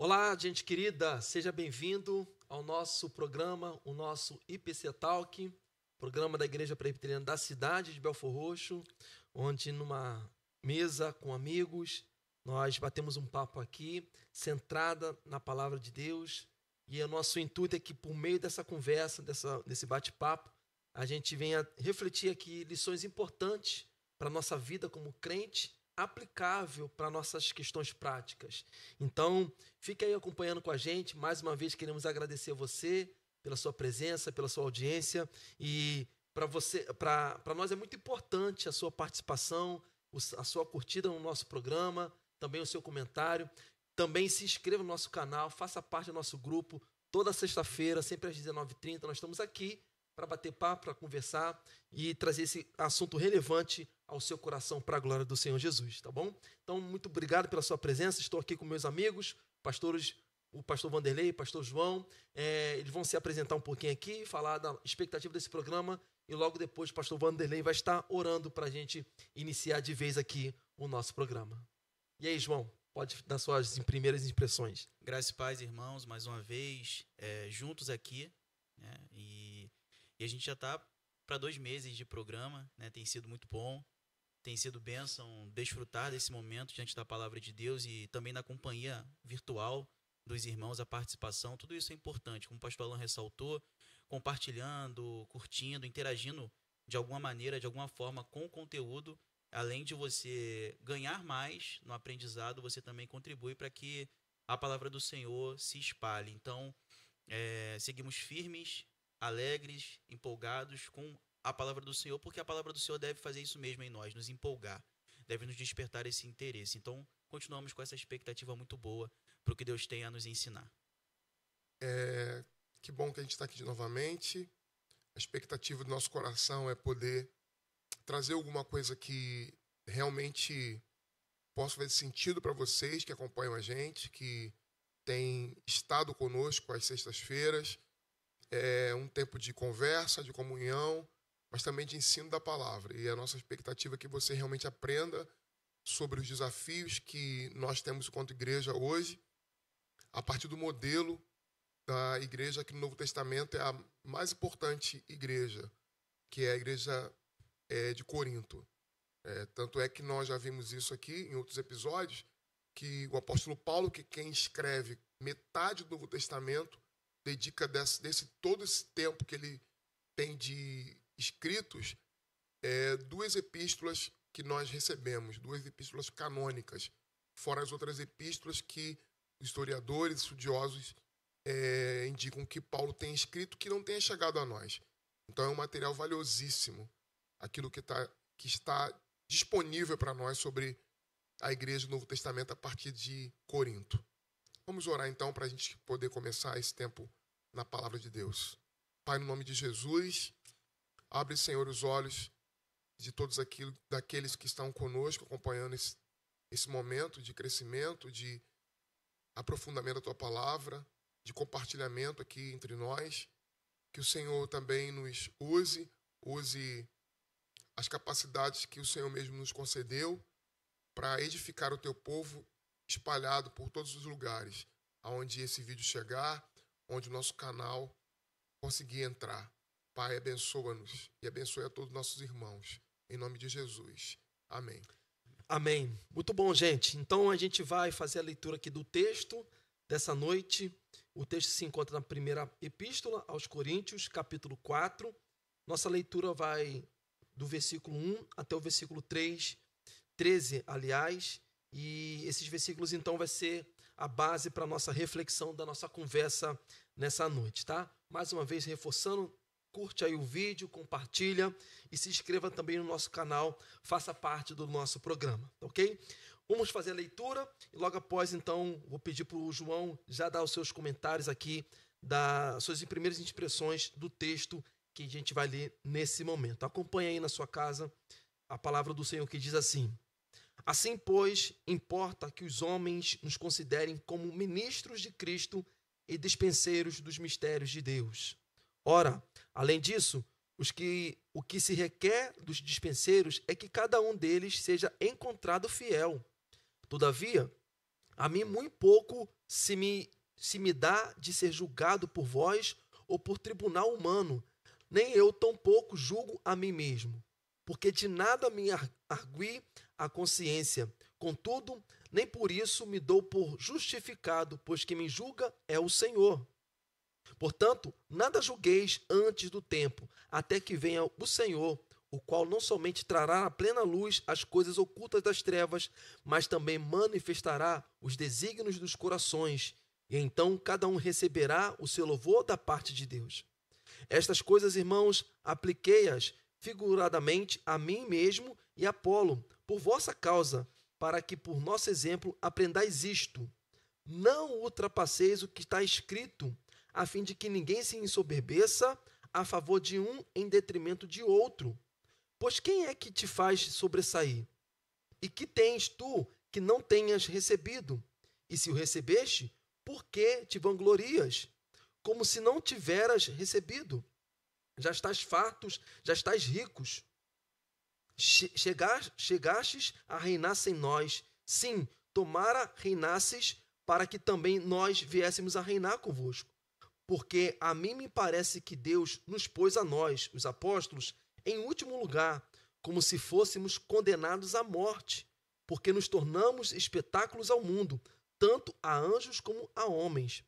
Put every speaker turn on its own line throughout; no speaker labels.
Olá, gente querida, seja bem-vindo ao nosso programa, o nosso IPC Talk, programa da Igreja Presbiteriana da cidade de Belford Roxo, onde numa mesa com amigos, nós batemos um papo aqui, centrada na palavra de Deus, e o nosso intuito é que por meio dessa conversa, desse bate-papo, a gente venha refletir aqui lições importantes para a nossa vida como crente, aplicável para nossas questões práticas. Então, fique aí acompanhando com a gente. Mais uma vez, queremos agradecer a você pela sua presença, pela sua audiência. E para nós é muito importante a sua participação, a sua curtida no nosso programa, também o seu comentário. Também se inscreva no nosso canal, faça parte do nosso grupo. Toda sexta-feira, sempre às 19h30, nós estamos aqui para bater papo, para conversar e trazer esse assunto relevante ao seu coração para a glória do Senhor Jesus, tá bom? Então, muito obrigado pela sua presença. Estou aqui com meus amigos, pastores, o pastor Vanderlei, o pastor João. Eles vão se apresentar um pouquinho aqui, falar da expectativa desse programa e logo depois o pastor Vanderlei vai estar orando para a gente iniciar de vez aqui o nosso programa. E aí, João, pode dar suas primeiras impressões.
Graças e paz, irmãos, mais uma vez, juntos aqui, né? E a gente já está para 2 meses de programa, né? Tem sido muito bom, tem sido bênção desfrutar desse momento diante da palavra de Deus e também na companhia virtual dos irmãos, a participação, tudo isso é importante, como o pastor Alan ressaltou, compartilhando, curtindo, interagindo de alguma maneira, de alguma forma com o conteúdo. Além de você ganhar mais no aprendizado, você também contribui para que a palavra do Senhor se espalhe. Então, seguimos firmes, alegres, empolgados com a palavra do Senhor, porque a palavra do Senhor deve fazer isso mesmo em nós, nos empolgar, deve nos despertar esse interesse. Então, continuamos com essa expectativa muito boa para o que Deus tem a nos ensinar.
Que bom que a gente está aqui novamente. A expectativa do nosso coração é poder trazer alguma coisa que realmente possa fazer sentido para vocês que acompanham a gente, que têm estado conosco às sextas-feiras. É um tempo de conversa, de comunhão, mas também de ensino da palavra. E a nossa expectativa é que você realmente aprenda sobre os desafios que nós temos enquanto igreja hoje, a partir do modelo da igreja que no Novo Testamento é a mais importante igreja, que é a igreja de Corinto. Tanto é que nós já vimos isso aqui em outros episódios, que o apóstolo Paulo, que quem escreve metade do Novo Testamento, dedica todo esse tempo que ele tem de escritos, 2 epístolas que nós recebemos, 2 epístolas canônicas, fora as outras epístolas que historiadores, estudiosos indicam que Paulo tem escrito que não tenha chegado a nós. Então é um material valiosíssimo, aquilo que está disponível para nós sobre a igreja do Novo Testamento a partir de Corinto. Vamos orar então para a gente poder começar esse tempo na palavra de Deus. Pai, no nome de Jesus, abre, Senhor, os olhos de todos daqueles que estão conosco, acompanhando esse momento de crescimento, de aprofundamento da Tua palavra, de compartilhamento aqui entre nós. Que o Senhor também nos use as capacidades que o Senhor mesmo nos concedeu para edificar o Teu povo espalhado por todos os lugares, aonde esse vídeo chegar, onde o nosso canal conseguir entrar. Pai, abençoa-nos e abençoe a todos os nossos irmãos. Em nome de Jesus. Amém.
Amém. Muito bom, gente. Então, a gente vai fazer a leitura aqui do texto dessa noite. O texto se encontra na primeira epístola aos Coríntios, capítulo 4. Nossa leitura vai do versículo 1 até o versículo 13, aliás. E esses versículos, então, vai ser a base para a nossa reflexão da nossa conversa nessa noite, tá? Mais uma vez, reforçando, curte aí o vídeo, compartilha e se inscreva também no nosso canal, faça parte do nosso programa, ok? Vamos fazer a leitura e logo após, então, vou pedir para o João já dar os seus comentários aqui, das suas primeiras impressões do texto que a gente vai ler nesse momento. Acompanhe aí na sua casa a palavra do Senhor que diz assim: assim, pois, importa que os homens nos considerem como ministros de Cristo e dispenseiros dos mistérios de Deus. Ora, além disso, o que se requer dos dispenseiros é que cada um deles seja encontrado fiel. Todavia, A mim muito pouco se me dá de ser julgado por vós ou por tribunal humano, nem eu tampouco julgo a mim mesmo, porque de nada me argui a consciência. Contudo, nem por isso me dou por justificado, pois quem me julga é o Senhor. Portanto, nada julgueis antes do tempo, até que venha o Senhor, o qual não somente trará à plena luz as coisas ocultas das trevas, mas também manifestará os desígnios dos corações, e então cada um receberá o seu louvor da parte de Deus. Estas coisas, irmãos, apliquei-as figuradamente a mim mesmo e a Apolo, por vossa causa, para que por nosso exemplo aprendais isto. Não ultrapasseis o que está escrito, a fim de que ninguém se ensoberbeça a favor de um em detrimento de outro. Pois quem é que te faz sobressair? E que tens tu que não tenhas recebido? E se o recebeste, por que te vanglorias? Como se não tiveras recebido. Já estás fartos, já estás ricos. Chegastes a reinar sem nós. Sim, tomara reinasses, para que também nós viéssemos a reinar convosco. Porque a mim me parece que Deus nos pôs a nós, os apóstolos, em último lugar, como se fôssemos condenados à morte, porque nos tornamos espetáculos ao mundo, tanto a anjos como a homens.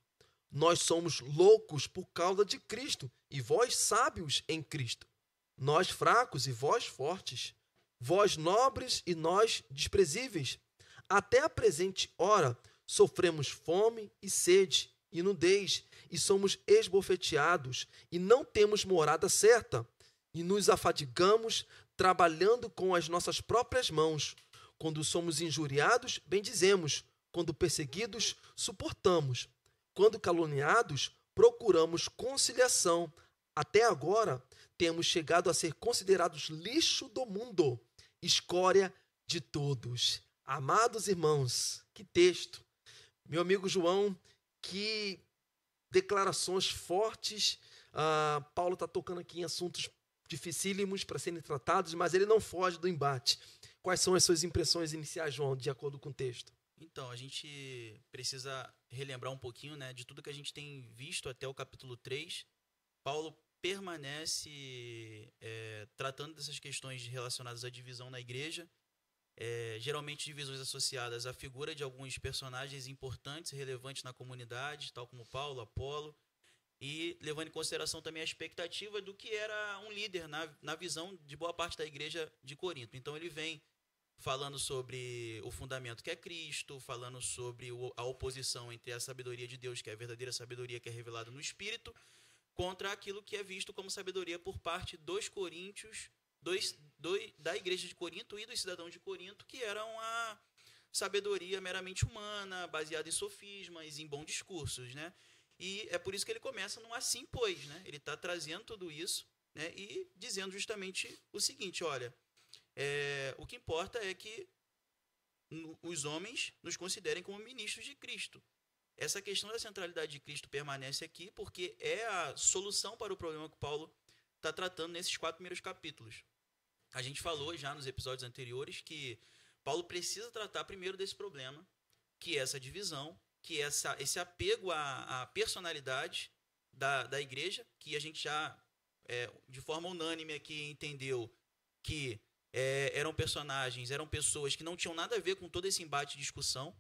Nós somos loucos por causa de Cristo, e vós sábios em Cristo. Nós fracos e vós fortes. Vós nobres e nós desprezíveis. Até a presente hora sofremos fome e sede, e nudez, e somos esbofeteados, e não temos morada certa, e nos afadigamos trabalhando com as nossas próprias mãos. Quando somos injuriados, bendizemos. Quando perseguidos, suportamos. Quando caluniados, procuramos conciliação. Até agora, temos chegado a ser considerados lixo do mundo, escória de todos. Amados irmãos, que texto! Meu amigo João, que declarações fortes. Paulo está tocando aqui em assuntos dificílimos para serem tratados, mas ele não foge do embate. Quais são as suas impressões iniciais, João, de acordo com o texto?
Então, a gente precisa relembrar um pouquinho, né, de tudo que a gente tem visto até o capítulo 3. Paulo permanece tratando dessas questões relacionadas à divisão na igreja, geralmente divisões associadas à figura de alguns personagens importantes e relevantes na comunidade, tal como Paulo, Apolo, e levando em consideração também a expectativa do que era um líder na visão de boa parte da igreja de Corinto. Então ele vem falando sobre o fundamento que é Cristo, falando sobre a oposição entre a sabedoria de Deus, que é a verdadeira sabedoria que é revelada no Espírito, contra aquilo que é visto como sabedoria por parte dos coríntios, da igreja de Corinto e dos cidadãos de Corinto, que eram a sabedoria meramente humana, baseada em sofismas, em bons discursos, né? E é por isso que ele começa num assim, pois, né? Ele está trazendo tudo isso, né? E dizendo justamente o seguinte, olha, o que importa é que os homens nos considerem como ministros de Cristo. Essa questão da centralidade de Cristo permanece aqui porque é a solução para o problema que Paulo está tratando nesses 4 primeiros capítulos. A gente falou já nos episódios anteriores que Paulo precisa tratar primeiro desse problema, que é essa divisão, que é esse apego à personalidade da igreja, que a gente já, de forma unânime aqui, entendeu que eram personagens, eram pessoas que não tinham nada a ver com todo esse embate e discussão,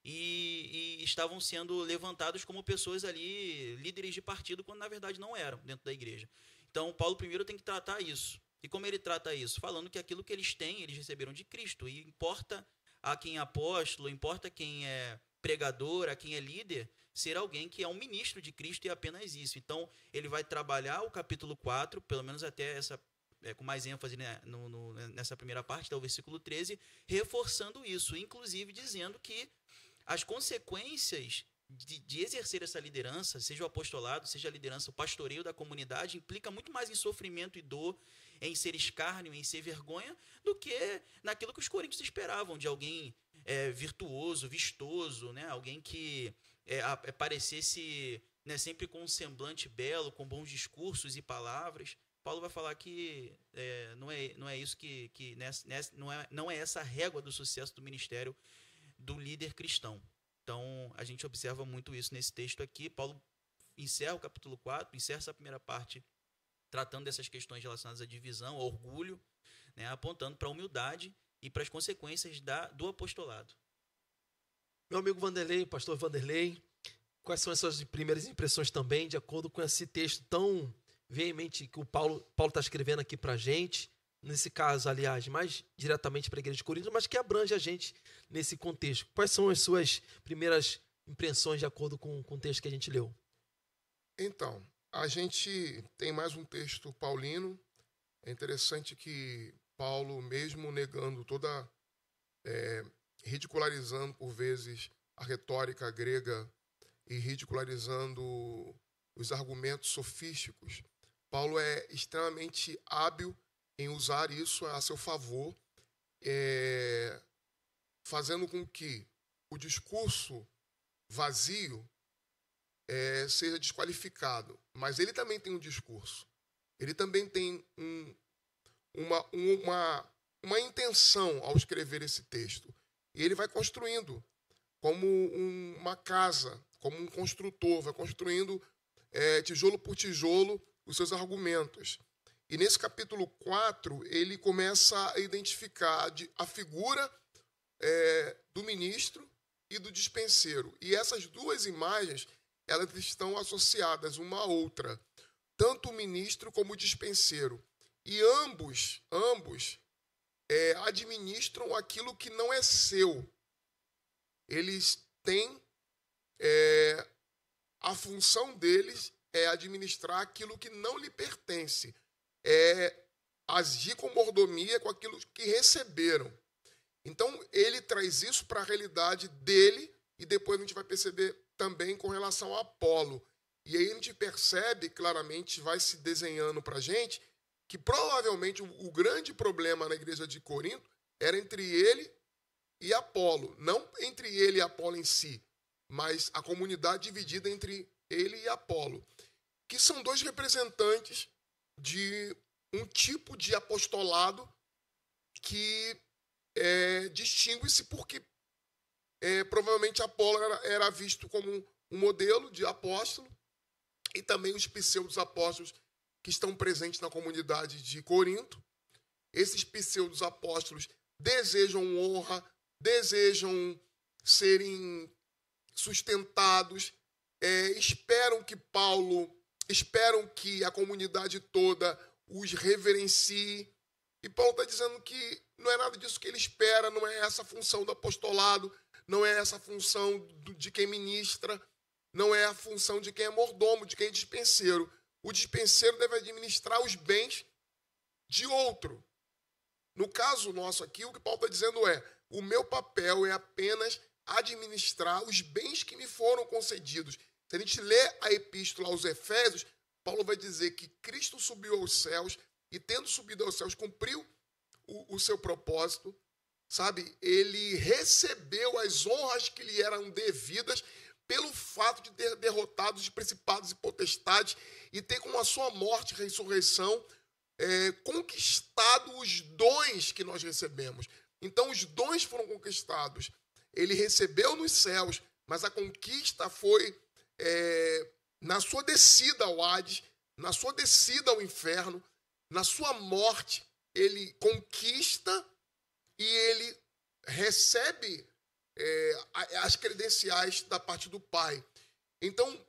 e estavam sendo levantados como pessoas ali, líderes de partido, quando na verdade não eram dentro da igreja. Então, Paulo primeiro tem que tratar isso. E como ele trata isso? Falando que aquilo que eles têm, eles receberam de Cristo. E importa a quem é apóstolo, importa quem é pregador, a quem é líder, ser alguém que é um ministro de Cristo e apenas isso. Então, ele vai trabalhar o capítulo 4, pelo menos até com mais ênfase, né, nessa primeira parte, até o versículo 13, reforçando isso, inclusive dizendo que as consequências de exercer essa liderança, seja o apostolado, seja a liderança, o pastoreio da comunidade, implica muito mais em sofrimento e dor, em ser escárnio, em ser vergonha, do que naquilo que os coríntios esperavam, de alguém virtuoso, vistoso, né? Alguém que parecesse, né, sempre com um semblante belo, com bons discursos e palavras. Paulo vai falar que não é isso não é essa a régua do sucesso do ministério do líder cristão. Então, a gente observa muito isso nesse texto aqui. Paulo encerra o capítulo 4, encerra essa primeira parte tratando dessas questões relacionadas à divisão, ao orgulho, né, apontando para a humildade e para as consequências do apostolado.
Meu amigo Vanderlei, pastor Vanderlei, quais são as suas primeiras impressões também, de acordo com esse texto tão veemente que o Paulo está escrevendo aqui para a gente, nesse caso, aliás, mais diretamente para a igreja de Corinto, mas que abrange a gente nesse contexto. Quais são as suas primeiras impressões de acordo com o texto que a gente leu?
Então, a gente tem mais um texto paulino. É interessante que Paulo, mesmo negando ridicularizando por vezes a retórica grega e ridicularizando os argumentos sofísticos, Paulo é extremamente hábil em usar isso a seu favor, fazendo com que o discurso vazio seja desqualificado. Mas ele também tem um discurso. Ele também tem uma intenção ao escrever esse texto. E ele vai construindo como uma casa, como um construtor, vai construindo tijolo por tijolo os seus argumentos. E nesse capítulo 4, ele começa a identificar a figura do ministro e do dispenseiro. E essas duas imagens, elas estão associadas uma à outra, tanto o ministro como o dispenseiro. E ambos administram aquilo que não é seu. Eles têm, a função deles é administrar aquilo que não lhe pertence, agir com mordomia com aquilo que receberam. Então, ele traz isso para a realidade dele, e depois a gente vai perceber também com relação a Apolo. E aí a gente percebe claramente, vai se desenhando para a gente, que provavelmente o grande problema na igreja de Corinto era entre ele e Apolo. Não entre ele e Apolo em si, mas a comunidade dividida entre ele e Apolo, que são dois representantes de um tipo de apostolado que distingue-se porque provavelmente Apolo era visto como um modelo de apóstolo, e também os pseudos apóstolos que estão presentes na comunidade de Corinto. Esses pseudos apóstolos desejam honra, desejam serem sustentados, esperam que a comunidade toda os reverencie. E Paulo está dizendo que não é nada disso que ele espera, não é essa a função do apostolado, não é essa a função de quem ministra, não é a função de quem é mordomo, de quem é dispenseiro. O dispenseiro deve administrar os bens de outro. No caso nosso aqui, o que Paulo está dizendo o meu papel é apenas administrar os bens que me foram concedidos. Se a gente lê a epístola aos Efésios, Paulo vai dizer que Cristo subiu aos céus e, tendo subido aos céus, cumpriu o seu propósito, sabe? Ele recebeu as honras que lhe eram devidas pelo fato de ter derrotado os principados e potestades e ter, com a sua morte e ressurreição, conquistado os dons que nós recebemos. Então, os dons foram conquistados. Ele recebeu nos céus, mas a conquista foi na sua descida ao Hades, na sua descida ao inferno, na sua morte. Ele conquista e ele recebe as credenciais da parte do Pai. Então,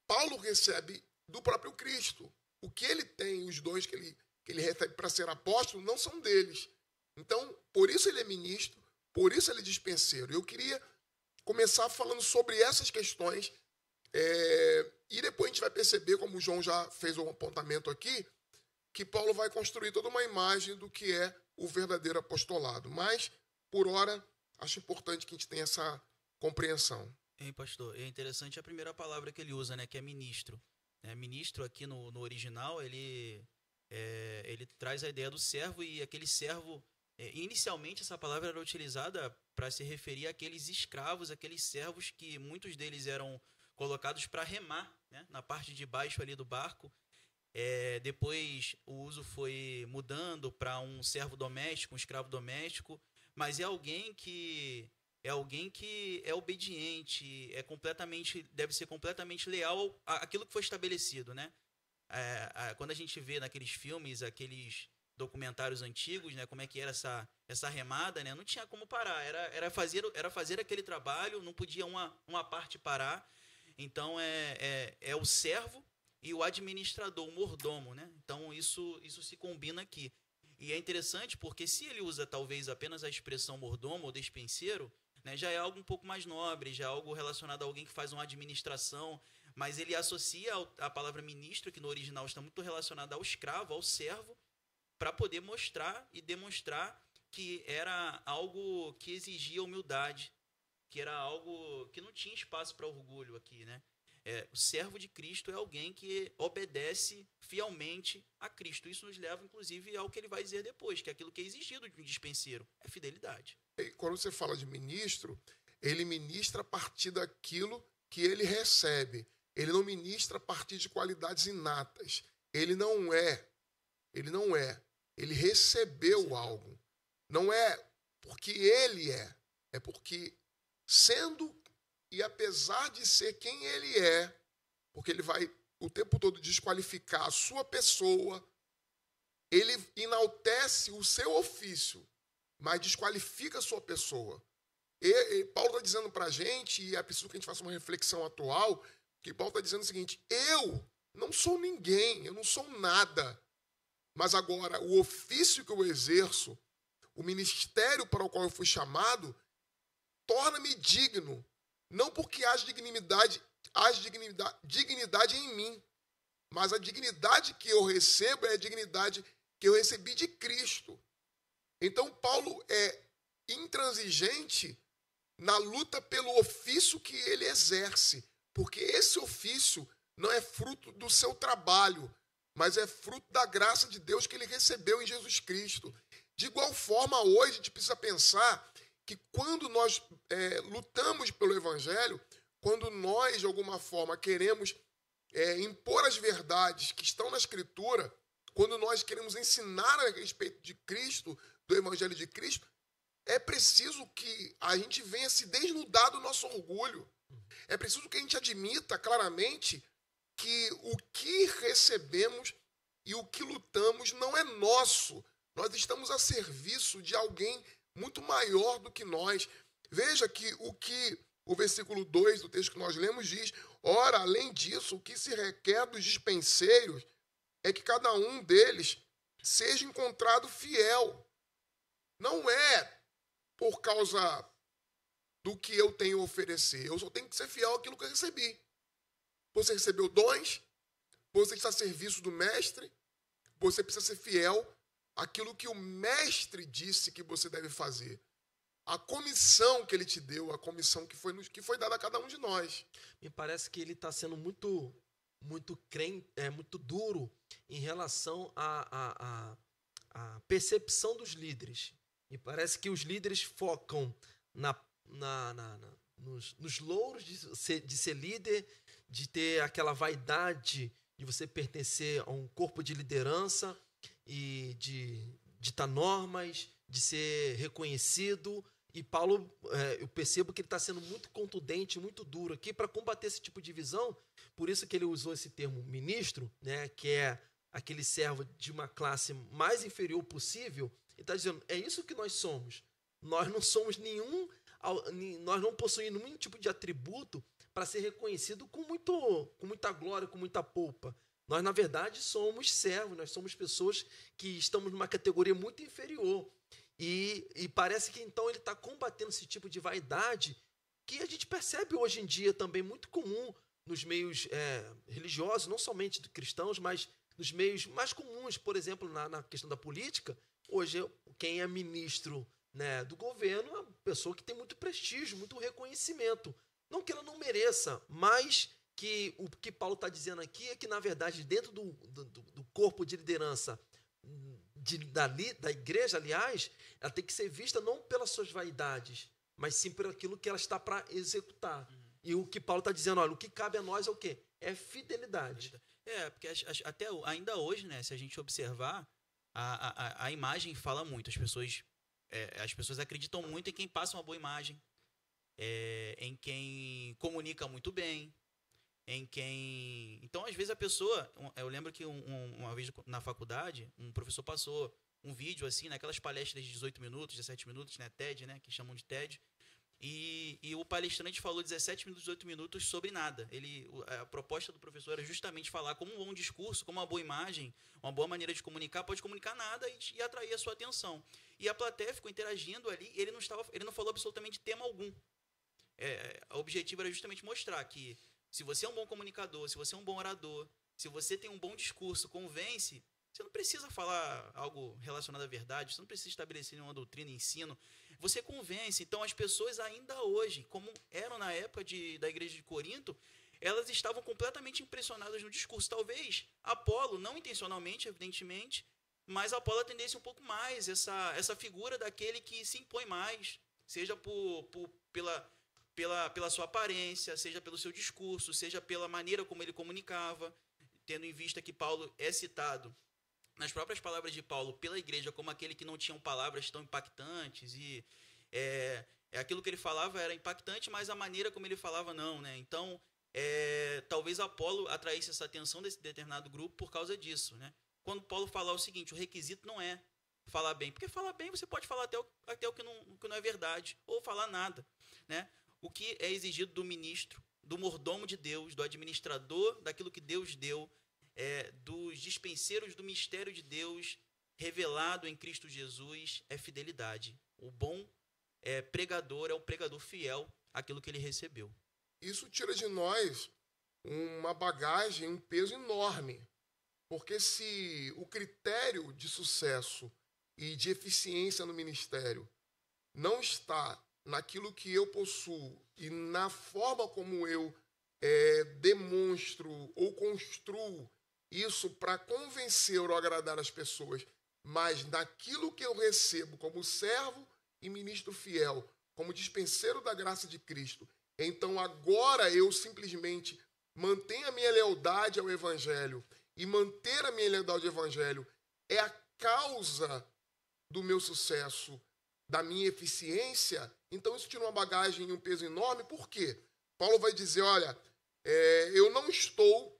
Paulo recebe do próprio Cristo. O que ele tem, os dons que ele recebe para ser apóstolo, não são deles. Então, por isso ele é ministro, por isso ele é dispenseiro. Eu queria começar falando sobre essas questões, e depois a gente vai perceber, como o João já fez um apontamento aqui, que Paulo vai construir toda uma imagem do que é o verdadeiro apostolado. Mas, por hora, acho importante que a gente tenha essa compreensão.
Pastor, é interessante a primeira palavra que ele usa, né, que é ministro. Ministro aqui no original, ele traz a ideia do servo, e aquele servo, inicialmente essa palavra era utilizada para se referir àqueles escravos, aqueles servos que muitos deles eram colocados para remar, né, na parte de baixo ali do barco. Depois o uso foi mudando para um servo doméstico, um escravo doméstico, mas é alguém que é alguém que é obediente, deve ser completamente leal àquilo que foi estabelecido, né? Quando a gente vê naqueles filmes, aqueles documentários antigos, né, como é que era essa remada, né, não tinha como parar, era fazer aquele trabalho, não podia uma parte parar. Então é o servo e o administrador, o mordomo, né? Então isso se combina aqui. E é interessante porque se ele usa talvez apenas a expressão mordomo ou despenseiro, né, já é algo um pouco mais nobre, já é algo relacionado a alguém que faz uma administração, mas ele associa a palavra ministro, que no original está muito relacionada ao escravo, ao servo, para poder mostrar e demonstrar que era algo que exigia humildade, que era algo que não tinha espaço para orgulho aqui, né? O servo de Cristo é alguém que obedece fielmente a Cristo. Isso nos leva, inclusive, ao que ele vai dizer depois, que é aquilo que é exigido de um dispenseiro, é fidelidade.
Quando você fala de ministro, ele ministra a partir daquilo que ele recebe. Ele não ministra a partir de qualidades inatas. Ele não é. Ele recebeu algo. Não é porque ele é. É porque, sendo e apesar de ser quem ele é, porque ele vai o tempo todo desqualificar a sua pessoa, ele enaltece o seu ofício, mas desqualifica a sua pessoa. E Paulo está dizendo para a gente, e é preciso que a gente faça uma reflexão atual, que Paulo está dizendo o seguinte: eu não sou ninguém, eu não sou nada, mas agora o ofício que eu exerço, o ministério para o qual eu fui chamado, torna-me digno, não porque haja dignidade em mim, mas a dignidade que eu recebo é a dignidade que eu recebi de Cristo. Então Paulo é intransigente na luta pelo ofício que ele exerce, porque esse ofício não é fruto do seu trabalho, mas é fruto da graça de Deus que ele recebeu em Jesus Cristo. De igual forma, hoje a gente precisa pensar que quando nós lutamos pelo Evangelho, quando nós, de alguma forma, queremos impor as verdades que estão na Escritura, quando nós queremos ensinar a respeito de Cristo, do Evangelho de Cristo, é preciso que a gente venha se desnudar do nosso orgulho. É preciso que a gente admita claramente que o que recebemos e o que lutamos não é nosso. Nós estamos a serviço de alguém muito maior do que nós. Veja que o versículo 2 do texto que nós lemos diz: ora, além disso, o que se requer dos dispenseiros é que cada um deles seja encontrado fiel. Não é por causa do que eu tenho a oferecer. Eu só tenho que ser fiel àquilo que eu recebi. Você recebeu dons, você está a serviço do mestre, você precisa ser fiel àquilo que o mestre disse que você deve fazer. A comissão que ele te deu, a comissão que foi dada a cada um de nós.
Me parece que ele está sendo muito duro em relação à percepção dos líderes. Me parece que os líderes focam nos louros de ser líder, de ter aquela vaidade de você pertencer a um corpo de liderança e de ditar normas, de ser reconhecido. E Paulo, eu percebo que ele está sendo muito contundente, muito duro aqui para combater esse tipo de visão. Por isso que ele usou esse termo ministro, né, que é aquele servo de uma classe mais inferior possível. Ele está dizendo, é isso que nós somos. Nós não somos nós não possuímos nenhum tipo de atributo para ser reconhecido com muita glória, com muita polpa. Nós, na verdade, somos servos, nós somos pessoas que estamos numa categoria muito inferior. E parece que, então, ele está combatendo esse tipo de vaidade que a gente percebe hoje em dia também muito comum nos meios religiosos, não somente de cristãos, mas nos meios mais comuns, por exemplo, na questão da política. Hoje, quem é ministro, né, do governo é uma pessoa que tem muito prestígio, muito reconhecimento. Não que ela não mereça, mas que o que Paulo está dizendo aqui é que, na verdade, dentro do corpo de liderança da igreja, aliás, ela tem que ser vista não pelas suas vaidades, mas sim por aquilo que ela está para executar. E o que Paulo está dizendo, olha, o que cabe a nós é o quê? É fidelidade.
Porque até ainda hoje, né, se a gente observar, a imagem fala muito. As pessoas acreditam muito em quem passa uma boa imagem, em quem comunica muito bem, em quem... Então, às vezes, a pessoa... Eu lembro que uma vez na faculdade, um professor passou um vídeo, assim, naquelas palestras de 18 minutos, 17 minutos, né? TED, né? Que chamam de TED. E o palestrante falou 17 minutos, 18 minutos sobre nada. A proposta do professor era justamente falar como um bom discurso, como uma boa imagem, uma boa maneira de comunicar, pode comunicar nada e atrair a sua atenção. E a plateia ficou interagindo ali, ele não falou absolutamente tema algum. O objetivo era justamente mostrar que se você é um bom comunicador, se você é um bom orador, se você tem um bom discurso, convence, você não precisa falar algo relacionado à verdade, você não precisa estabelecer nenhuma doutrina, ensino, você convence. Então, as pessoas ainda hoje, como eram na época da igreja de Corinto, elas estavam completamente impressionadas no discurso. Talvez Apolo, não intencionalmente, evidentemente, mas Apolo atendesse um pouco mais essa figura daquele que se impõe mais, seja pela sua aparência, seja pelo seu discurso, seja pela maneira como ele comunicava, tendo em vista que Paulo é citado nas próprias palavras de Paulo pela igreja como aquele que não tinha palavras tão impactantes e aquilo que ele falava era impactante, mas a maneira como ele falava não, né? Então, talvez Apolo atraísse essa atenção desse determinado grupo por causa disso, né? Quando Paulo fala o seguinte, o requisito não é falar bem, porque falar bem você pode falar até o que não é verdade, ou falar nada, né? O que é exigido do ministro, do mordomo de Deus, do administrador daquilo que Deus deu, dos dispenseiros do mistério de Deus revelado em Cristo Jesus, é fidelidade. O bom pregador é o pregador fiel àquilo que ele recebeu.
Isso tira de nós uma bagagem, um peso enorme. Porque se o critério de sucesso e de eficiência no ministério não está naquilo que eu possuo e na forma como eu demonstro ou construo isso para convencer ou agradar as pessoas, mas naquilo que eu recebo como servo e ministro fiel, como dispenseiro da graça de Cristo, então agora eu simplesmente mantenho a minha lealdade ao Evangelho, e manter a minha lealdade ao Evangelho é a causa do meu sucesso, da minha eficiência, então isso tira uma bagagem e um peso enorme. Por quê? Paulo vai dizer, olha, eu não estou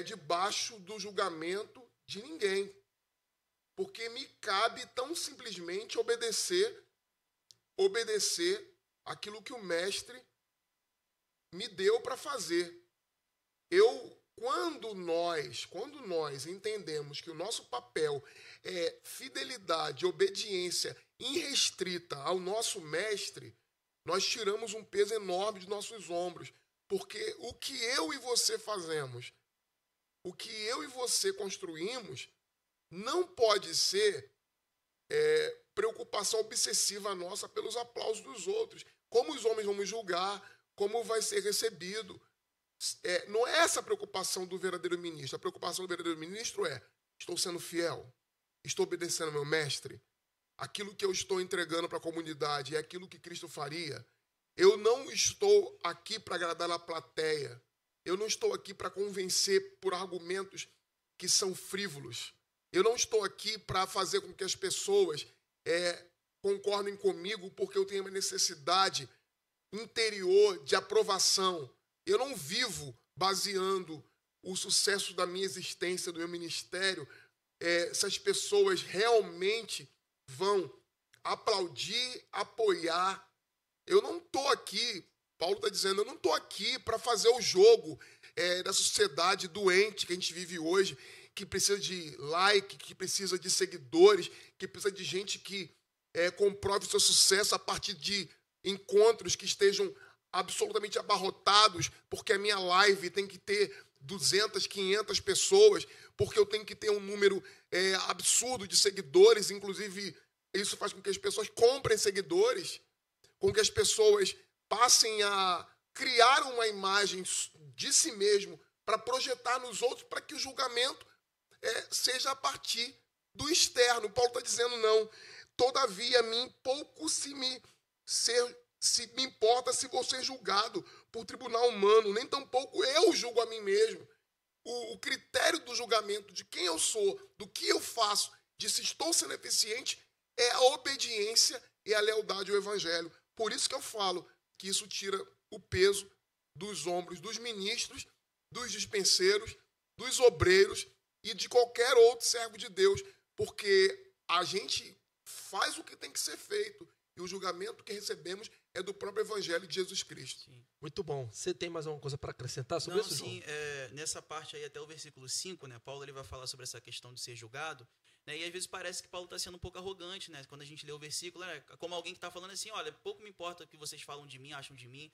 debaixo do julgamento de ninguém, porque me cabe tão simplesmente obedecer aquilo que o mestre me deu para fazer. Quando nós entendemos que o nosso papel é fidelidade, obediência irrestrita ao nosso mestre, nós tiramos um peso enorme de nossos ombros, porque o que eu e você fazemos, o que eu e você construímos, não pode ser preocupação obsessiva nossa pelos aplausos dos outros. Como os homens vão me julgar, como vai ser recebido. Não é essa a preocupação do verdadeiro ministro. A preocupação do verdadeiro ministro é: estou sendo fiel, estou obedecendo ao meu mestre, aquilo que eu estou entregando para a comunidade é aquilo que Cristo faria. Eu não estou aqui para agradar a plateia, eu não estou aqui para convencer por argumentos que são frívolos, eu não estou aqui para fazer com que as pessoas concordem comigo porque eu tenho uma necessidade interior de aprovação. Eu não vivo baseando o sucesso da minha existência, do meu ministério, se as pessoas realmente vão aplaudir, apoiar. Eu não estou aqui, Paulo está dizendo, eu não estou aqui para fazer o jogo da sociedade doente que a gente vive hoje, que precisa de like, que precisa de seguidores, que precisa de gente que comprove o seu sucesso a partir de encontros que estejam absolutamente abarrotados, porque a minha live tem que ter 200, 500 pessoas, porque eu tenho que ter um número absurdo de seguidores, inclusive isso faz com que as pessoas comprem seguidores, com que as pessoas passem a criar uma imagem de si mesmo para projetar nos outros, para que o julgamento seja a partir do externo. Paulo está dizendo, não, todavia a mim pouco se me importa se vou ser julgado por tribunal humano, nem tampouco eu julgo a mim mesmo. O critério do julgamento de quem eu sou, do que eu faço, de se estou sendo eficiente, é a obediência e a lealdade ao Evangelho. Por isso que eu falo que isso tira o peso dos ombros dos ministros, dos dispenseiros, dos obreiros e de qualquer outro servo de Deus, porque a gente faz o que tem que ser feito e o julgamento que recebemos é do próprio Evangelho de Jesus Cristo.
Sim.
Muito bom. Você tem mais alguma coisa para acrescentar sobre
Não,
isso, João?
sim, nessa parte aí até o versículo 5, né, Paulo ele vai falar sobre essa questão de ser julgado, né, e às vezes parece que Paulo está sendo um pouco arrogante, né, quando a gente lê o versículo, né, como alguém que está falando assim, olha, pouco me importa o que vocês falam de mim, acham de mim.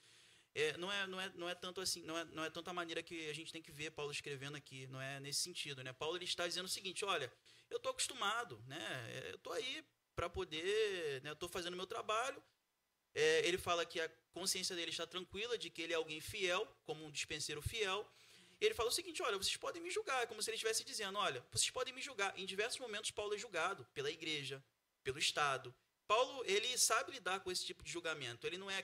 Não é tanto assim, não é tanto a maneira que a gente tem que ver Paulo escrevendo aqui, não é nesse sentido, né? Paulo ele está dizendo o seguinte, olha, eu estou acostumado, né? Eu estou aí para poder, né? Eu estou fazendo o meu trabalho. Ele fala que a consciência dele está tranquila, de que ele é alguém fiel, como um dispenseiro fiel. E ele fala o seguinte, olha, vocês podem me julgar, é como se ele estivesse dizendo, olha, vocês podem me julgar. Em diversos momentos Paulo é julgado pela igreja, pelo Estado. Paulo, ele sabe lidar com esse tipo de julgamento. Ele não é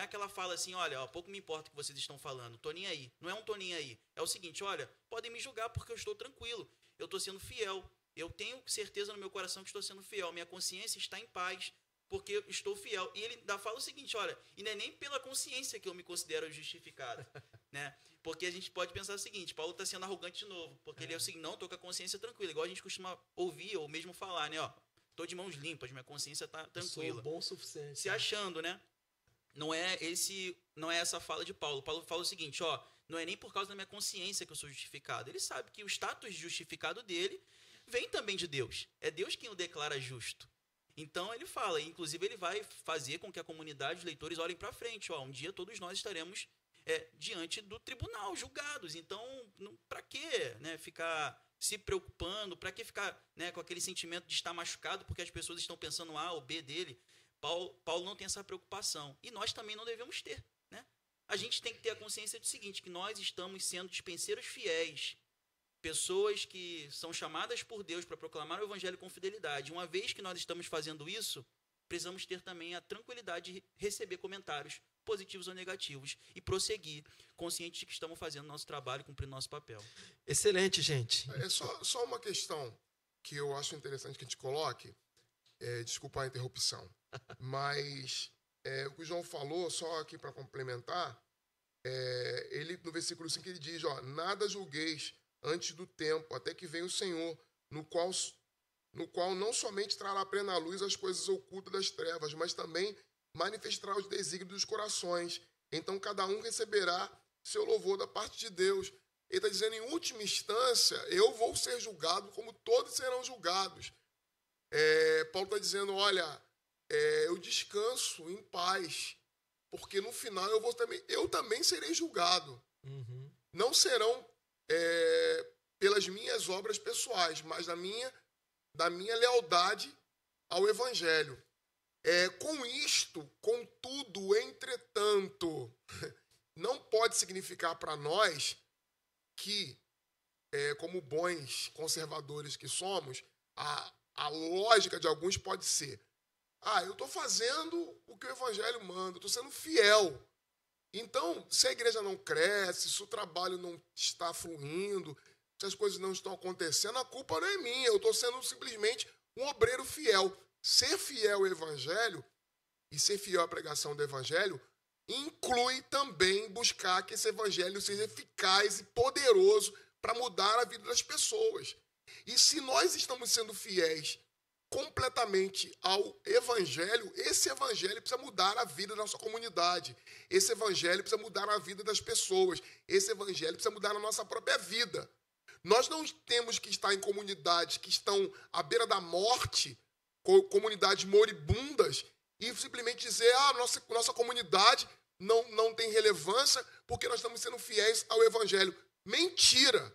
aquela fala assim, olha, ó, pouco me importa o que vocês estão falando, tô nem aí. Não é um tô nem aí. É o seguinte, olha, podem me julgar porque eu estou tranquilo, eu estou sendo fiel. Eu tenho certeza no meu coração que estou sendo fiel. Minha consciência está em paz porque eu estou fiel. E ele ainda fala o seguinte, olha, e não é nem pela consciência que eu me considero justificado, né? Porque a gente pode pensar o seguinte, Paulo está sendo arrogante de novo, porque ele é o seguinte, não, estou com a consciência tranquila, igual a gente costuma ouvir ou mesmo falar, né, ó. Estou de mãos limpas, minha consciência está tranquila.
Sou bom o suficiente.
Se achando, né? Não é essa fala de Paulo. Paulo fala o seguinte, ó, não é nem por causa da minha consciência que eu sou justificado. Ele sabe que o status de justificado dele vem também de Deus. É Deus quem o declara justo. Então ele fala, inclusive ele vai fazer com que a comunidade, os leitores olhem para frente. Ó, um dia todos nós estaremos diante do tribunal, julgados. Então, para quê, né, ficar se preocupando, para que ficar, né, com aquele sentimento de estar machucado porque as pessoas estão pensando A ou B dele? Paulo não tem essa preocupação. E nós também não devemos ter, né? A gente tem que ter a consciência do seguinte, que nós estamos sendo dispenseiros fiéis, pessoas que são chamadas por Deus para proclamar o evangelho com fidelidade. Uma vez que nós estamos fazendo isso, precisamos ter também a tranquilidade de receber comentários positivos ou negativos e prosseguir, conscientes de que estamos fazendo nosso trabalho, cumprindo nosso papel.
Excelente, gente.
É só uma questão que eu acho interessante que a gente coloque, desculpa a interrupção, mas o que o João falou, só aqui para complementar, ele no versículo 5 ele diz, ó, nada julgueis antes do tempo, até que venha o Senhor, no qual não somente trará plena luz as coisas ocultas das trevas, mas também manifestará os desígnios dos corações. Então cada um receberá seu louvor da parte de Deus. Ele está dizendo, em última instância, eu vou ser julgado como todos serão julgados. Paulo está dizendo, olha, eu descanso em paz, porque no final eu também serei julgado.
Uhum.
Não serão pelas minhas obras pessoais, mas da minha lealdade ao Evangelho. Com isto, contudo, entretanto, não pode significar para nós que, como bons conservadores que somos, a lógica de alguns pode ser, eu estou fazendo o que o Evangelho manda, estou sendo fiel. Então, se a igreja não cresce, se o trabalho não está fluindo, se as coisas não estão acontecendo, a culpa não é minha, eu estou sendo simplesmente um obreiro fiel. Ser fiel ao Evangelho e ser fiel à pregação do Evangelho inclui também buscar que esse Evangelho seja eficaz e poderoso para mudar a vida das pessoas. E se nós estamos sendo fiéis completamente ao Evangelho, esse Evangelho precisa mudar a vida da nossa comunidade. Esse Evangelho precisa mudar a vida das pessoas. Esse Evangelho precisa mudar a nossa própria vida. Nós não temos que estar em comunidades que estão à beira da morte, comunidades moribundas, e simplesmente dizer, nossa comunidade não tem relevância porque nós estamos sendo fiéis ao Evangelho. Mentira!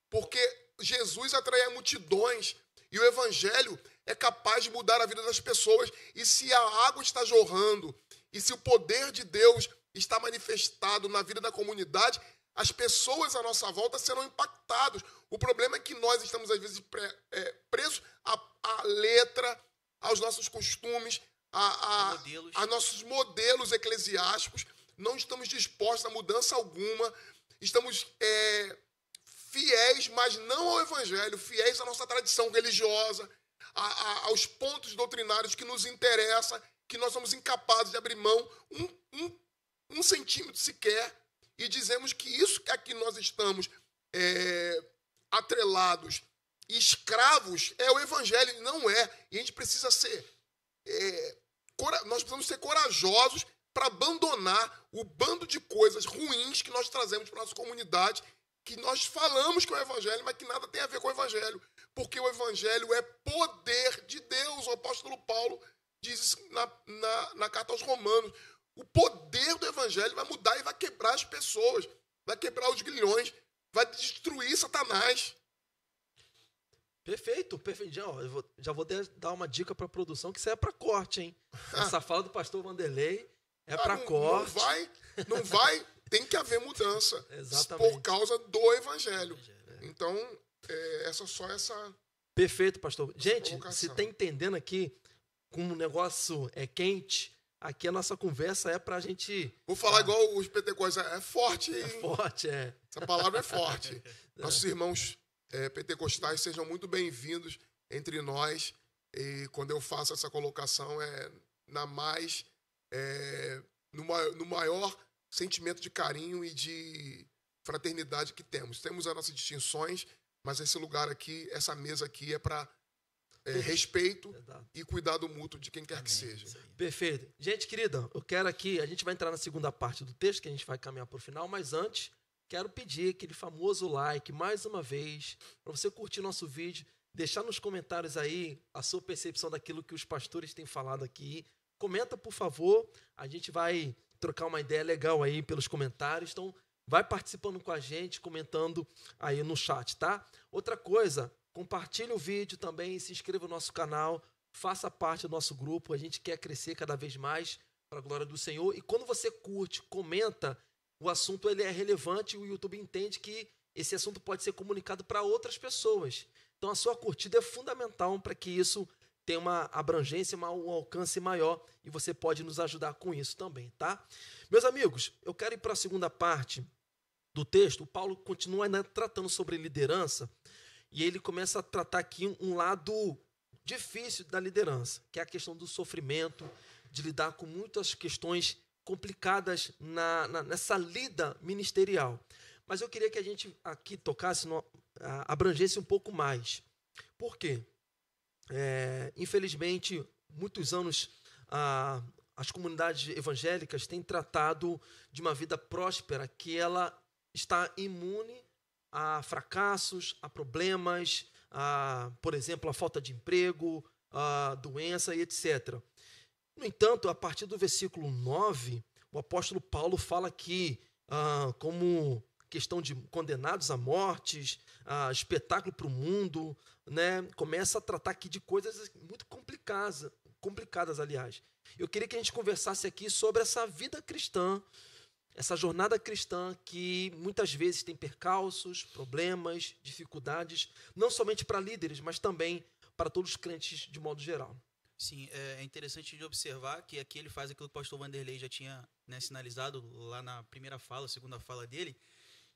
Porque Jesus atrai multidões e o Evangelho é capaz de mudar a vida das pessoas. E se a água está jorrando, e se o poder de Deus está manifestado na vida da comunidade, as pessoas à nossa volta serão impactadas. O problema é que nós estamos, às vezes, presos à letra, aos nossos costumes, a nossos modelos eclesiásticos. Não estamos dispostos a mudança alguma. Estamos fiéis, mas não ao Evangelho, fiéis à nossa tradição religiosa, aos pontos doutrinários que nos interessam. que nós somos incapazes de abrir mão um centímetro sequer e dizemos que isso é que nós estamos atrelados, escravos, é o evangelho, não é. E a gente precisa ser... nós precisamos ser corajosos para abandonar o bando de coisas ruins que nós trazemos para a nossa comunidade, que nós falamos que é o evangelho, mas que nada tem a ver com o evangelho. Porque o evangelho é poder de Deus. O apóstolo Paulo diz isso na carta aos Romanos. O poder do evangelho vai mudar e vai quebrar as pessoas, vai quebrar os grilhões, vai destruir Satanás.
Perfeito, perfeito. Já vou dar uma dica para a produção, que isso é para corte, hein? Essa fala do pastor Vanderlei é para corte.
Não vai, tem que haver mudança.
Exatamente.
Por causa do evangelho. Então, essa...
Perfeito, pastor. Gente,
colocação.
você está entendendo aqui como o negócio é quente? Aqui a nossa conversa é pra gente...
Vou falar igual os pentecostais. É forte, hein?
É forte, é.
Essa palavra é forte. Nossos irmãos pentecostais sejam muito bem-vindos entre nós. E quando eu faço essa colocação, no maior sentimento de carinho e de fraternidade que temos. Temos as nossas distinções, mas esse lugar aqui, essa mesa aqui é para respeito e cuidado mútuo de quem quer que seja.
Perfeito. Gente querida, eu quero aqui, a gente vai entrar na segunda parte do texto, que a gente vai caminhar para o final, mas antes, quero pedir aquele famoso like, mais uma vez, para você curtir nosso vídeo, deixar nos comentários aí a sua percepção daquilo que os pastores têm falado aqui. Comenta, por favor, a gente vai trocar uma ideia legal aí pelos comentários, então vai participando com a gente, comentando aí no chat, tá? Outra coisa, compartilhe o vídeo também, se inscreva no nosso canal, faça parte do nosso grupo, a gente quer crescer cada vez mais para a glória do Senhor. E quando você curte, comenta, o assunto ele é relevante e o YouTube entende que esse assunto pode ser comunicado para outras pessoas. Então a sua curtida é fundamental para que isso tenha uma abrangência, um alcance maior e você pode nos ajudar com isso também, tá? Meus amigos, eu quero ir para a segunda parte do texto. O Paulo continua ainda tratando sobre liderança. E ele começa a tratar aqui um lado difícil da liderança, que é a questão do sofrimento, de lidar com muitas questões complicadas nessa lida ministerial. Mas eu queria que a gente aqui tocasse, abrangesse um pouco mais. Por quê? Infelizmente, muitos anos as comunidades evangélicas têm tratado de uma vida próspera, que ela está imune a fracassos, a problemas, por exemplo, a falta de emprego, a doença e etc. No entanto, a partir do versículo 9, o apóstolo Paulo fala que, como questão de condenados à morte, espetáculo para o mundo, né? Começa a tratar aqui de coisas muito complicadas, aliás. Eu queria que a gente conversasse aqui sobre essa vida cristã, essa jornada cristã que muitas vezes tem percalços, problemas, dificuldades, não somente para líderes, mas também para todos os crentes de modo geral.
Sim, é interessante de observar que aqui ele faz aquilo que o pastor Vanderlei já tinha, né, sinalizado lá na primeira fala, segunda fala dele,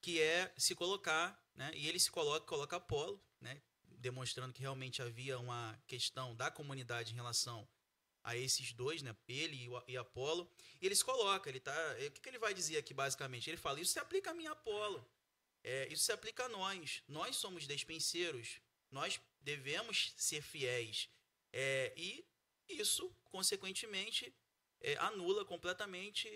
que é se colocar, né, e ele se coloca Apolo, né, demonstrando que realmente havia uma questão da comunidade em relação a esses dois, né, ele e Apolo, e ele se coloca, o que ele vai dizer aqui basicamente? Ele fala, isso se aplica a mim, Apolo, isso se aplica a nós somos despenseiros, nós devemos ser fiéis, e isso, consequentemente, anula completamente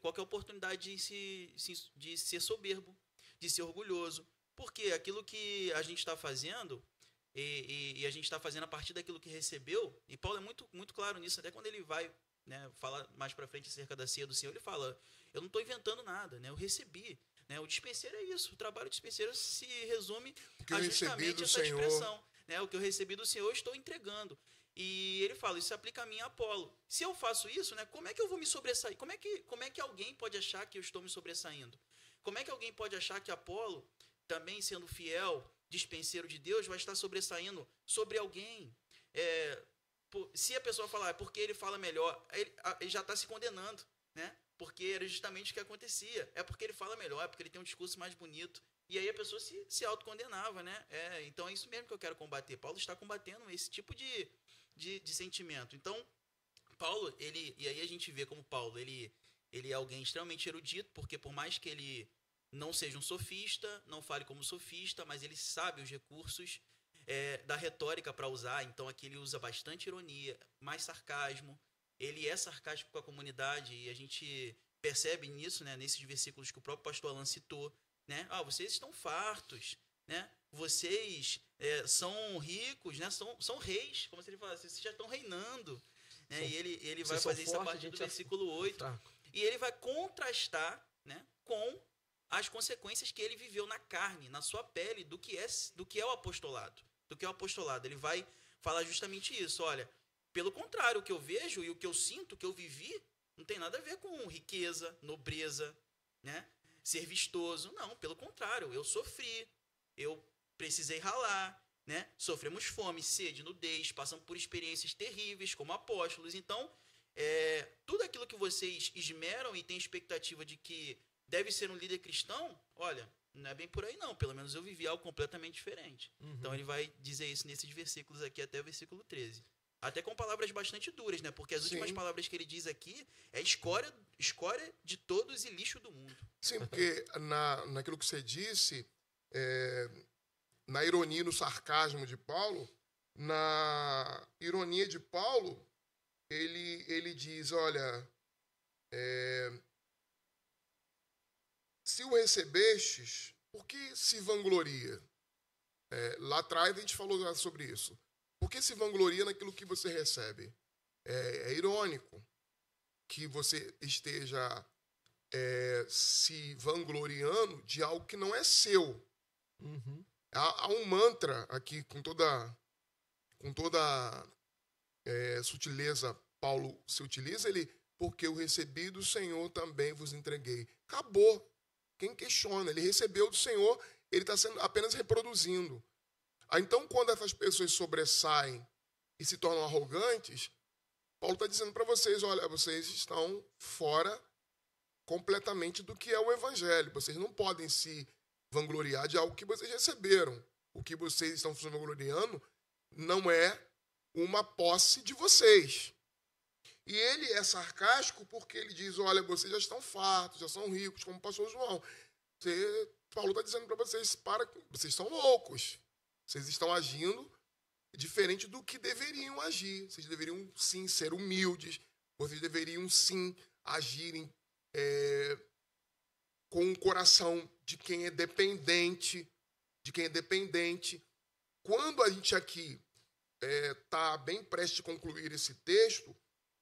qualquer oportunidade de ser soberbo, de ser orgulhoso, porque aquilo que a gente está fazendo, e a gente está fazendo a partir daquilo que recebeu, e Paulo é muito, muito claro nisso, até quando ele vai, né, falar mais para frente acerca da ceia do Senhor, ele fala, eu não estou inventando nada, né, eu recebi. Né, o dispenseiro é isso, o trabalho do dispenseiro se resume a justamente essa expressão. Né, o que eu recebi do Senhor, eu estou entregando. E ele fala, isso se aplica a mim e a Apolo. Se eu faço isso, né, como é que eu vou me sobressair? Como é que alguém pode achar que eu estou me sobressaindo? Como é que alguém pode achar que Apolo, também sendo fiel, dispenseiro de Deus, vai estar sobressaindo sobre alguém? Se a pessoa falar, porque ele fala melhor, ele já está se condenando, né? Porque era justamente o que acontecia. É porque ele fala melhor, é porque ele tem um discurso mais bonito. E aí a pessoa se autocondenava, né? Então é isso mesmo que eu quero combater. Paulo está combatendo esse tipo de sentimento. Então, Paulo, e aí a gente vê como Paulo, ele é alguém extremamente erudito, porque por mais que ele não seja um sofista, não fale como sofista, mas ele sabe os recursos da retórica para usar. Então aqui ele usa bastante ironia, mais sarcasmo. Ele é sarcástico com a comunidade e a gente percebe nisso, né, nesses versículos que o próprio pastor Alan citou, né? Vocês estão fartos, né? Vocês são ricos, né? São reis, como se ele falasse, vocês já estão reinando. Né? E ele vai fazer isso a partir do versículo 8. E ele vai contrastar, né, com as consequências que ele viveu na carne, na sua pele, do que é o apostolado. Ele vai falar justamente isso. Olha, pelo contrário, o que eu vejo e o que eu sinto, o que eu vivi, não tem nada a ver com riqueza, nobreza, né? Ser vistoso. Não, pelo contrário, eu sofri, eu precisei ralar, né? Sofremos fome, sede, nudez, passamos por experiências terríveis como apóstolos. Então, tudo aquilo que vocês esmeram e têm expectativa de que deve ser um líder cristão, olha, não é bem por aí não, pelo menos eu vivi algo completamente diferente. Então ele vai dizer isso nesses versículos aqui até o versículo 13. Até com palavras bastante duras, né? Porque as últimas palavras que ele diz aqui é escória de todos e lixo do mundo.
Sim, porque naquilo que você disse, na ironia e no sarcasmo de Paulo, na ironia de Paulo, ele diz, olha, se o recebestes, por que se vangloria? Lá atrás a gente falou sobre isso. Por que se vangloria naquilo que você recebe? É irônico que você esteja se vangloriando de algo que não é seu. Há um mantra aqui, com toda sutileza, Paulo se utiliza, porque eu recebi do Senhor também vos entreguei. Acabou. Quem questiona? Ele recebeu do Senhor, ele está apenas reproduzindo. Então, quando essas pessoas sobressaem e se tornam arrogantes, Paulo está dizendo para vocês, olha, vocês estão fora completamente do que é o Evangelho. Vocês não podem se vangloriar de algo que vocês receberam. O que vocês estão se vangloriando não é uma posse de vocês. E ele é sarcástico porque ele diz, olha, vocês já estão fartos, já são ricos, como o pastor João. Paulo está dizendo para vocês, vocês estão loucos. Vocês estão agindo diferente do que deveriam agir. Vocês deveriam, sim, ser humildes. Vocês deveriam, sim, agirem com o coração de quem é dependente. Quando a gente aqui está bem prestes a concluir esse texto,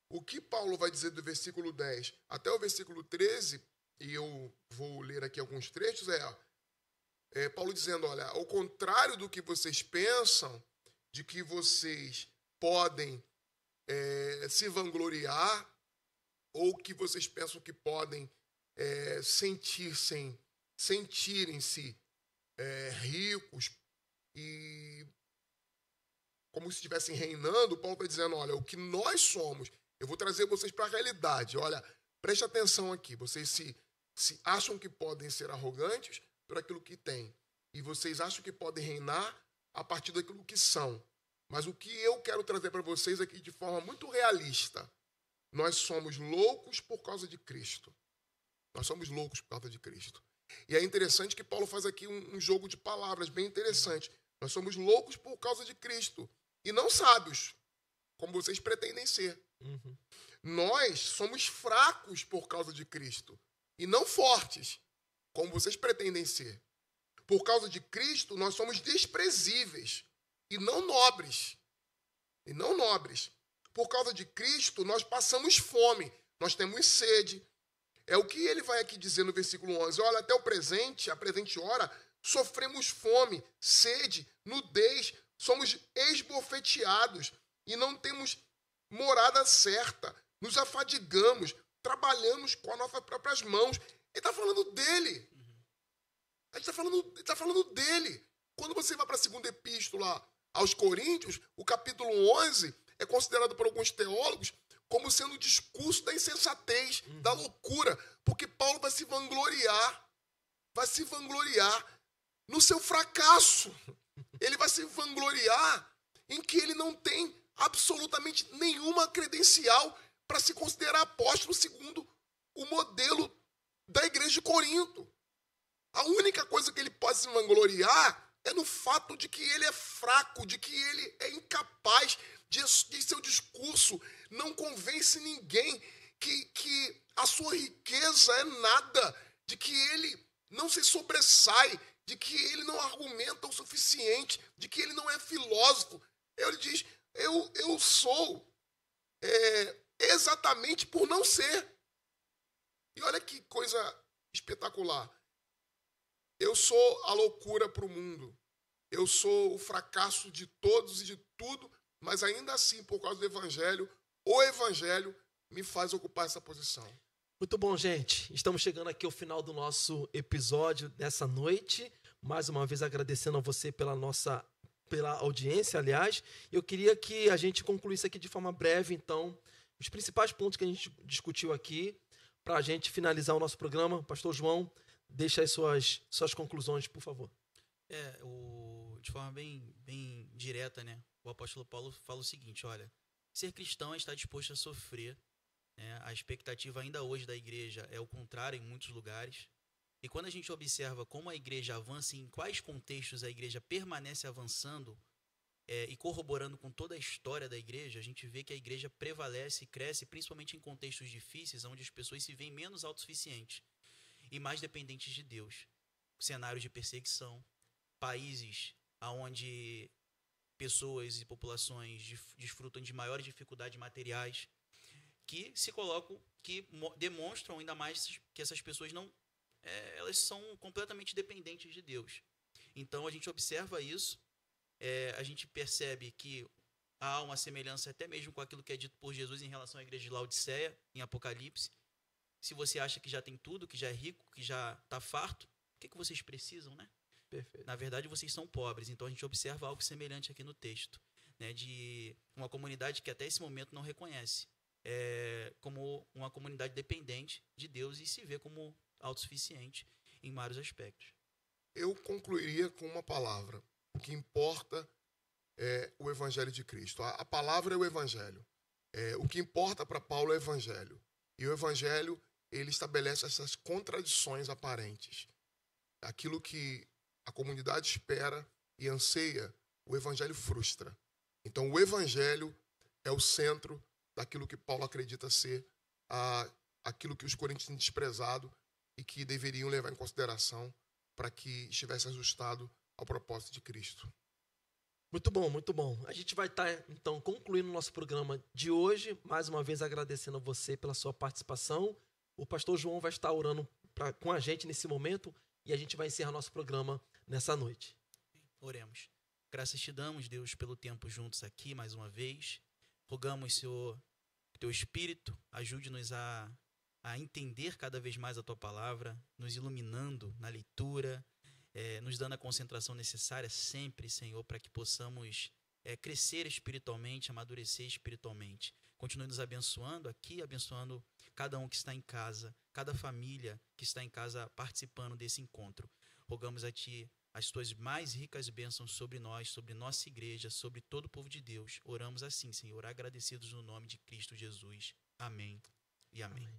o que Paulo vai dizer do versículo 10 até o versículo 13, e eu vou ler aqui alguns trechos, Paulo dizendo, olha, ao contrário do que vocês pensam, de que vocês podem se vangloriar, ou que vocês pensam que podem sentirem-se ricos e como se estivessem reinando, Paulo está dizendo, olha, o que nós somos, eu vou trazer vocês para a realidade. Olha, preste atenção aqui, vocês se acham que podem ser arrogantes por aquilo que têm, e vocês acham que podem reinar a partir daquilo que são. Mas o que eu quero trazer para vocês aqui de forma muito realista, nós somos loucos por causa de Cristo. Nós somos loucos por causa de Cristo. E é interessante que Paulo faz aqui um jogo de palavras bem interessante. Nós somos loucos por causa de Cristo e não sábios, como vocês pretendem ser. Nós somos fracos por causa de Cristo e não fortes, como vocês pretendem ser. Por causa de Cristo, nós somos desprezíveis e não nobres. Por causa de Cristo, nós passamos fome, nós temos sede. É o que ele vai aqui dizer no versículo 11. Olha, até a presente hora, sofremos fome, sede, nudez, somos esbofeteados e não temos morada certa. Nos afadigamos, trabalhamos com as nossas próprias mãos. Ele está falando dele. Ele está falando dele. Quando você vai para a segunda epístola aos Coríntios, o capítulo 11 é considerado por alguns teólogos como sendo o discurso da insensatez, da loucura, porque Paulo vai se vangloriar no seu fracasso. Ele vai se vangloriar em que ele não tem absolutamente nenhuma credencial para se considerar apóstolo segundo o modelo da igreja de Corinto. A única coisa que ele pode se vangloriar é no fato de que ele é fraco, de que ele é incapaz, de seu discurso não convence ninguém, que a sua riqueza é nada, de que ele não se sobressai, de que ele não argumenta o suficiente, de que ele não é filósofo. Ele diz, eu sou exatamente por não ser. E olha que coisa espetacular. Eu sou a loucura para o mundo. Eu sou o fracasso de todos e de tudo, mas ainda assim, por causa do Evangelho, o Evangelho me faz ocupar essa posição.
Muito bom, gente. Estamos chegando aqui ao final do nosso episódio dessa noite. Mais uma vez agradecendo a você pela audiência, aliás. Eu queria que a gente concluísse aqui de forma breve, então, os principais pontos que a gente discutiu aqui, para a gente finalizar o nosso programa. Pastor João, deixa aí suas conclusões, por favor.
De forma bem direta, né? O apóstolo Paulo fala o seguinte, olha, ser cristão é estar disposto a sofrer, né? A expectativa ainda hoje da igreja é o contrário em muitos lugares. E quando a gente observa como a igreja avança e em quais contextos a igreja permanece avançando e corroborando com toda a história da igreja, a gente vê que a igreja prevalece e cresce, principalmente em contextos difíceis, onde as pessoas se veem menos autossuficientes e mais dependentes de Deus. Cenários de perseguição, países onde pessoas e populações desfrutam de maiores dificuldades materiais, que se colocam, que demonstram ainda mais que essas pessoas elas são completamente dependentes de Deus. Então a gente observa isso, a gente percebe que há uma semelhança até mesmo com aquilo que é dito por Jesus em relação à igreja de Laodiceia, em Apocalipse. Se você acha que já tem tudo, que já é rico, que já está farto, o que vocês precisam, né?
Perfeito.
Na verdade, vocês são pobres. Então a gente observa algo semelhante aqui no texto, né? De uma comunidade que até esse momento não reconhece como uma comunidade dependente de Deus e se vê como autossuficiente em vários aspectos.
Eu concluiria com uma palavra. O que importa é o Evangelho de Cristo. A palavra é o Evangelho. O que importa para Paulo é o Evangelho. E o Evangelho, ele estabelece essas contradições aparentes. Aquilo que a comunidade espera e anseia, o Evangelho frustra. Então, o Evangelho é o centro daquilo que Paulo acredita ser aquilo que os coríntios têm desprezado e que deveriam levar em consideração para que estivesse ajustado ao propósito de Cristo.
Muito bom, muito bom. A gente vai estar, então, concluindo o nosso programa de hoje, mais uma vez agradecendo a você pela sua participação. O pastor João vai estar orando com a gente nesse momento e a gente vai encerrar nosso programa nessa noite.
Oremos. Graças te damos, Deus, pelo tempo juntos aqui, mais uma vez. Rogamos, Senhor, que teu Espírito ajude-nos a entender cada vez mais a tua palavra, nos iluminando na leitura, nos dando a concentração necessária sempre, Senhor, para que possamos crescer espiritualmente, amadurecer espiritualmente. Continue nos abençoando aqui, abençoando cada um que está em casa, cada família que está em casa participando desse encontro. Rogamos a Ti as Tuas mais ricas bênçãos sobre nós, sobre nossa igreja, sobre todo o povo de Deus. Oramos assim, Senhor, agradecidos no nome de Cristo Jesus. Amém e amém.